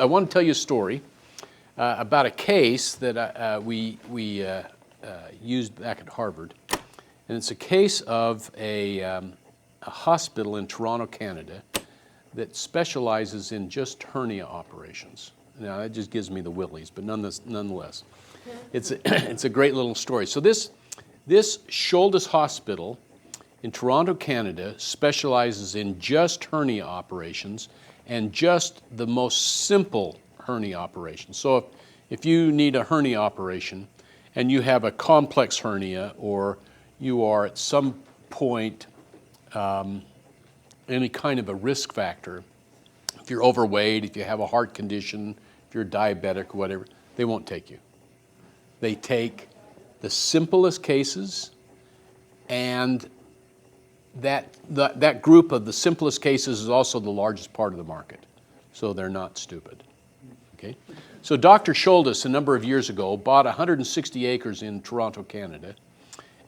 I want to tell you a story about a case that we used back at Harvard. And it's a case of a hospital in Toronto, Canada, that specializes in just hernia operations. Now, that just gives me the willies, but nonetheless, it's a great little story. So this Shouldice Hospital in Toronto, Canada, specializes in just hernia operations and just the most simple hernia operations. So if you need a hernia operation and you have a complex hernia, or you are at some point any kind of a risk factor, if you're overweight, if you have a heart condition, if you're diabetic, whatever, they won't take you. They take the simplest cases, and that group of the simplest cases is also the largest part of the market. So they're not stupid. Okay? So Dr. Shouldice, a number of years ago, bought 160 acres in Toronto, Canada,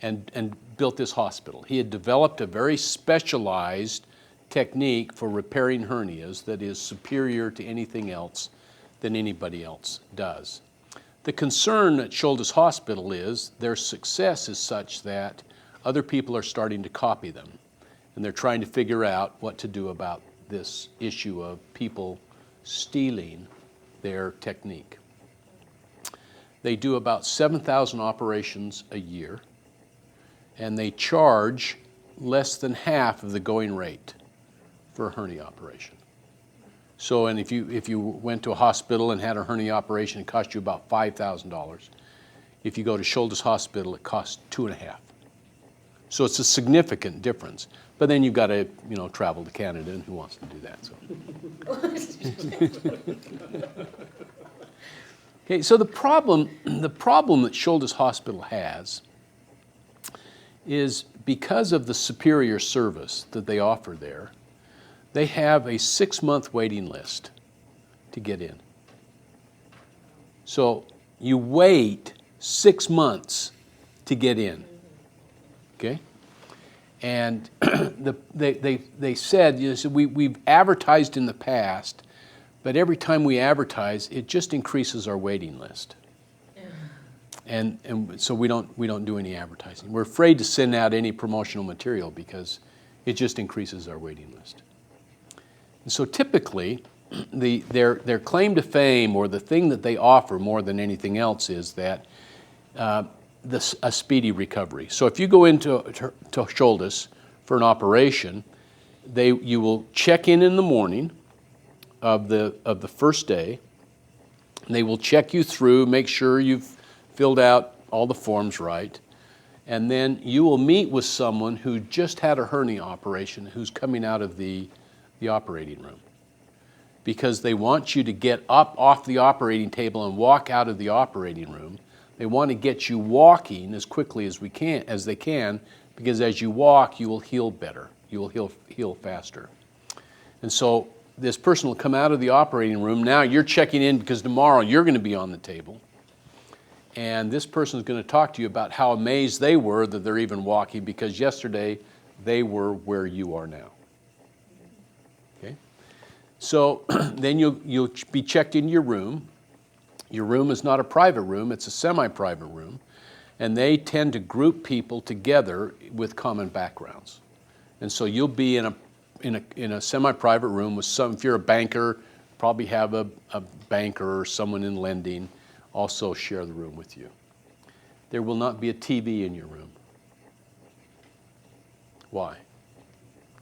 and built this hospital. He had developed a very specialized technique for repairing hernias that is superior to anything else than anybody else does. The concern at Shouldice Hospital is their success is such that other people are starting to copy them, and they're trying to figure out what to do about this issue of people stealing their technique. They do about 7,000 operations a year, and they charge less than half of the going rate for a hernia operation. So, and if you went to a hospital and had a hernia operation, it cost you about $5,000. If you go to Shouldice Hospital, it costs $2,500. So it's a significant difference. But then you've got to, travel to Canada, and who wants to do that? So. Okay, so the problem that Shouldice Hospital has is because of the superior service that they offer there, they have a 6-month waiting list to get in. So you wait 6 months to get in, okay? And they said, we've advertised in the past, but every time we advertise, it just increases our waiting list. And so we don't do any advertising. We're afraid to send out any promotional material because it just increases our waiting list. And so typically, their claim to fame, or the thing that they offer more than anything else, is that a speedy recovery. So if you go into Shouldice for an operation, you will check in the morning of the first day. They will check you through, make sure you've filled out all the forms right, and then you will meet with someone who just had a hernia operation who's coming out of the operating room, because they want you to get up off the operating table and walk out of the operating room. They want to get you walking as quickly as they can, because as you walk, you will heal better. You will heal faster. And so this person will come out of the operating room. Now you're checking in because tomorrow you're going to be on the table. And this person is going to talk to you about how amazed they were that they're even walking, because yesterday they were where you are now. Okay? So then you'll be checked into your room. Your room is not a private room, it's a semi-private room. And they tend to group people together with common backgrounds. And so you'll be in a semi-private room with some, if you're a banker, probably have a banker or someone in lending also share the room with you. There will not be a TV in your room. Why?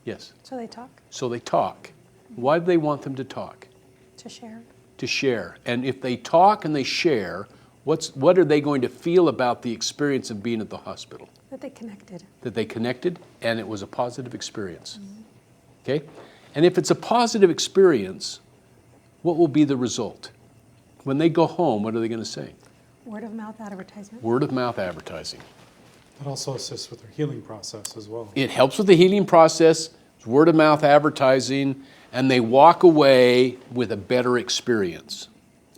Yes? So they talk? So they talk. Why do they want them to talk? To share. To share. And if they talk and they share, what are they going to feel about the experience of being at the hospital? That they connected. That they connected, and it was a positive experience. Mm-hmm. Okay? And if it's a positive experience, what will be the result? When they go home, what are they going to say? Word of mouth advertisement. Word of mouth advertising. That also assists with their healing process as well. It helps with the healing process, word of mouth advertising, and they walk away with a better experience.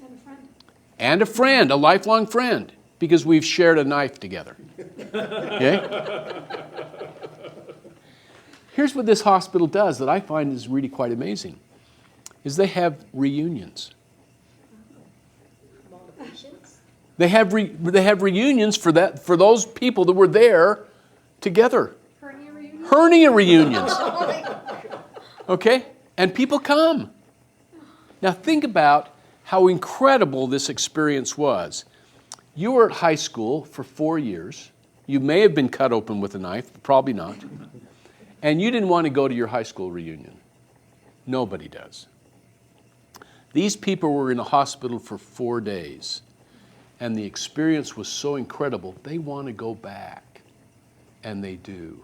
And a friend. And a friend, a lifelong friend, because we've shared a knife together. Okay? Here's what this hospital does that I find is really quite amazing, is they have reunions. They have reunions for those people that were there together. Hernia reunion? Hernia reunions. Okay? And people come. Now think about how incredible this experience was. You were at high school for 4 years. You may have been cut open with a knife, probably not. And you didn't want to go to your high school reunion. Nobody does. These people were in a hospital for 4 days, and the experience was so incredible, they want to go back, and they do.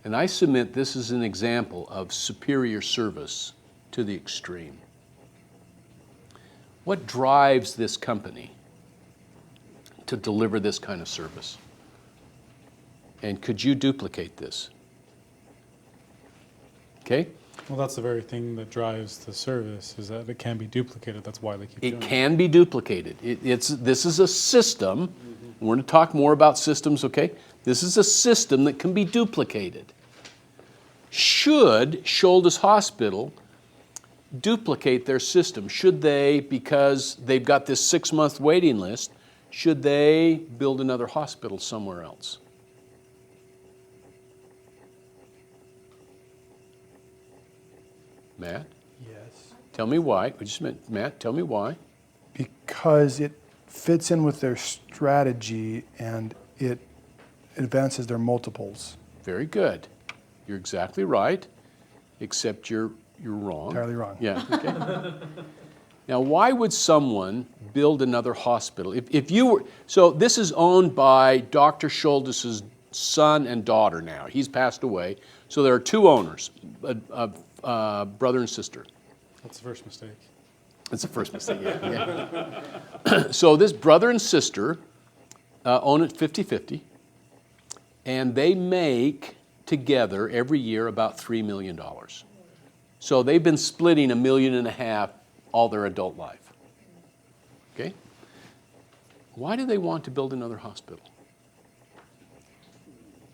And I submit this is an example of superior service to the extreme. What drives this company to deliver this kind of service? And could you duplicate this? Okay? Well, that's the very thing that drives the service, is that it can be duplicated. That's why they keep doing It can be duplicated. This is a system. We're going to talk more about systems, okay? This is a system that can be duplicated. Should Shouldice Hospital duplicate their system? Should they, because they've got this 6-month waiting list, should they build another hospital somewhere else? Matt? Yes. Tell me why. Just a minute. Matt, tell me why. Because it fits in with their strategy and it advances their multiples. Very good. You're exactly right, except you're wrong. Entirely wrong. Yeah, okay. Now, why would someone build another hospital? If you were, so this is owned by Dr. Shouldice's son and daughter now. He's passed away. So there are 2 owners, a brother and sister. That's the first mistake. That's the first mistake, yeah. So this brother and sister own it 50-50, and they make together every year about $3 million. So they've been splitting $1.5 million all their adult life. Okay? Why do they want to build another hospital?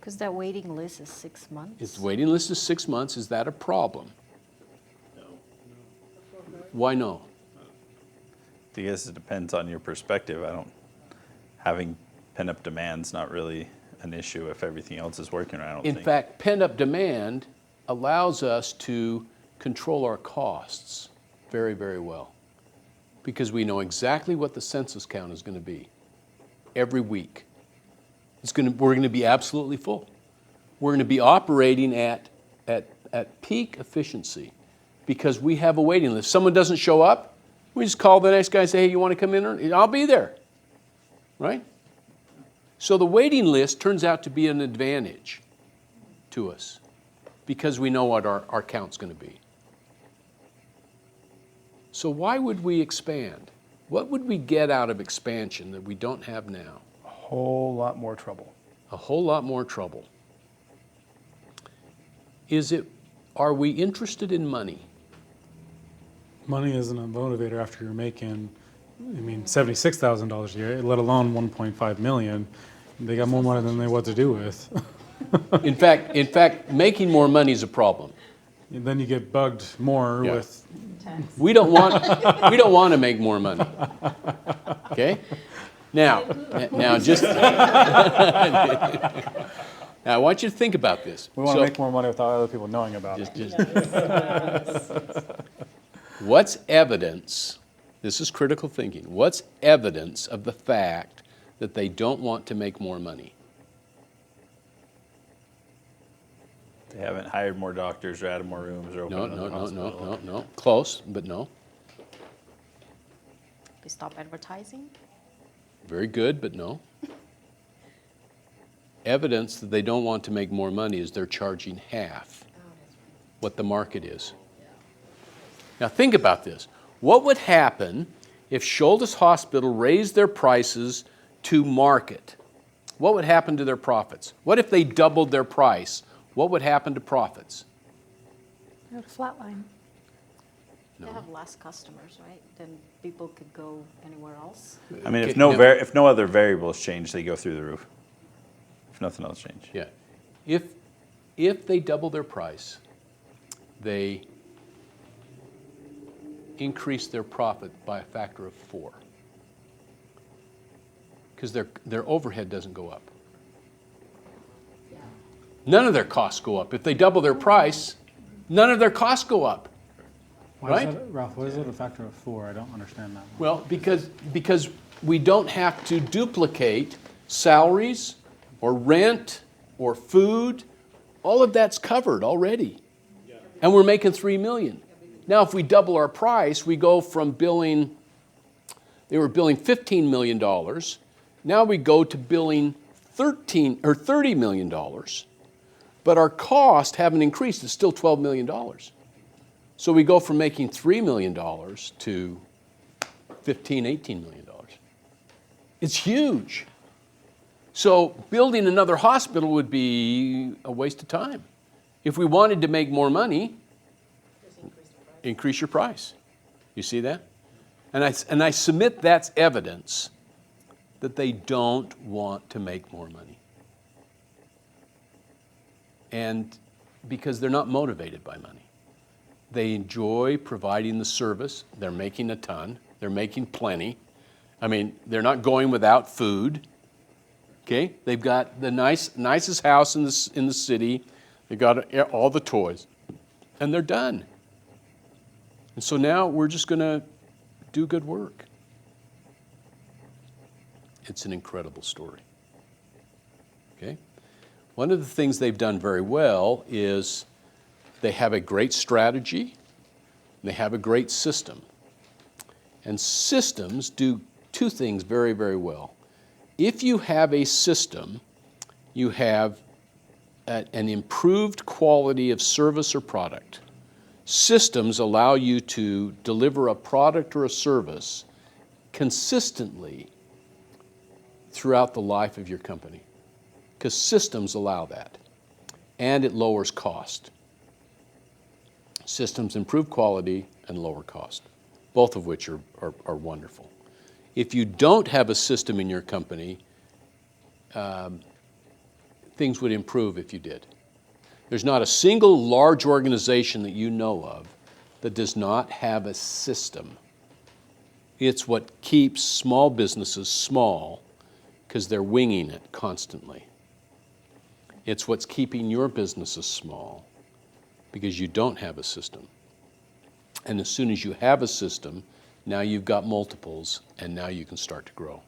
Because that waiting list is 6 months. If the waiting list is 6 months, is that a problem? No. Why no? I guess it depends on your perspective. Having pent-up demand's not really an issue if everything else is working. I don't think. In fact, pent-up demand allows us to control our costs very, very well, because we know exactly what the census count is going to be every week. We're going to be absolutely full. We're going to be operating at peak efficiency because we have a waiting list. If someone doesn't show up, we just call the next guy and say, hey, you want to come in? I'll be there, right? So the waiting list turns out to be an advantage to us because we know what our count's going to be. So why would we expand? What would we get out of expansion that we don't have now? A whole lot more trouble. A whole lot more trouble. Are we interested in money? Money isn't a motivator after you're making, $76,000 a year, let alone $1.5 million. They got more money than they know what to do with. In fact, making more money is a problem. And then you get bugged more Yeah. with. We don't want to make more money. Okay? Now just now I want you to think about this. We want So, to make more money without other people knowing about it. What's evidence? This is critical thinking. What's evidence of the fact that they don't want to make more money? They haven't hired more doctors or added more rooms or opened another hospital. No. Close, but no. We stop advertising. Very good, but no. Evidence that they don't want to make more money is they're charging half what the market is. Now think about this. What would happen if Shouldice Hospital raised their prices to market? What would happen to their profits? What if they doubled their price? What would happen to profits? It would flatline. They have less customers, right? Then people could go anywhere else. I mean, Okay, if no other variables change, they go through the roof. If nothing else changes. Yeah. If they double their price, they increase their profit by a factor of 4. because their overhead doesn't go up. None of their costs go up. If they double their price, none of their costs go up. Why Right? is that, Ralph, why is it a factor of 4? I don't understand that one. Well, because we don't have to duplicate salaries or rent or food. All of that's covered already. And we're making $3 million. Now, if we double our price, we go from billing, they were billing $15 million. Now we go to billing $30 million. But our costs haven't increased. It's still $12 million. So we go from making $3 million to $15, $18 million. It's huge. So building another hospital would be a waste of time. If we wanted to make more money, increase your price. You see that? And I submit that's evidence that they don't want to make more money. And because they're not motivated by money. They enjoy providing the service. They're making a ton. They're making plenty. I mean, they're not going without food. Okay? They've got the nicest house in the city. They've got all the toys. And they're done. And so now we're just going to do good work. It's an incredible story. Okay? One of the things they've done very well is they have a great strategy. They have a great system. And systems do two things very, very well. If you have a system, you have an improved quality of service or product. Systems allow you to deliver a product or a service consistently throughout the life of your company, because systems allow that, and it lowers cost. Systems improve quality and lower cost, both of which are wonderful. If you don't have a system in your company, things would improve if you did. There's not a single large organization that you know of that does not have a system. It's what keeps small businesses small because they're winging it constantly. It's what's keeping your businesses small because you don't have a system. And as soon as you have a system, now you've got multiples, and now you can start to grow.